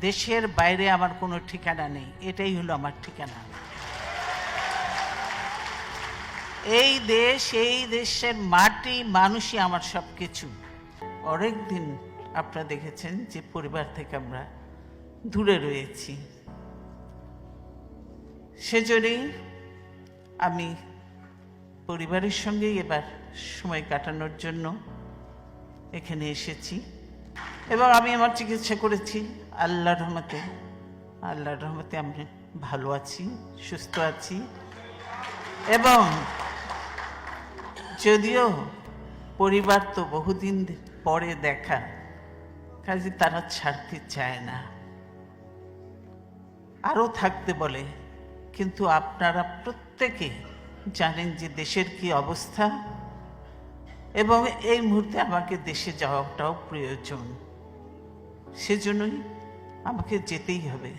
দেশের বাইরে আমার কোনো ঠিকানা নেই, এটাই হলো আমার ঠিকানা। এই দেশ, এই দেশের মাটি, মানুষই আমার সব কিছু। অনেক দিন আপনারা দেখেছেন যে পরিবার থেকে আমরা দূরে রয়েছি, সেজন্যই আমি পরিবারের সঙ্গেই এবার সময় কাটানোর জন্য এখানে এসেছি এবং আমি আমার চিকিৎসা করেছি। আল্লাহর রহমতে আমি ভালো আছি, সুস্থ আছি। এবং যদিও পরিবার তো বহুদিন পরে দেখা, কাজে তারা ছাড়তে চায় না, আরও থাকতে বলে। কিন্তু আপনারা প্রত্যেকে জানেন যে দেশের কি অবস্থা, এবং এই মুহূর্তে আমাকে দেশে যাওয়াটাও প্রয়োজন, সেজন্যই আমাকে যেতেই হবে।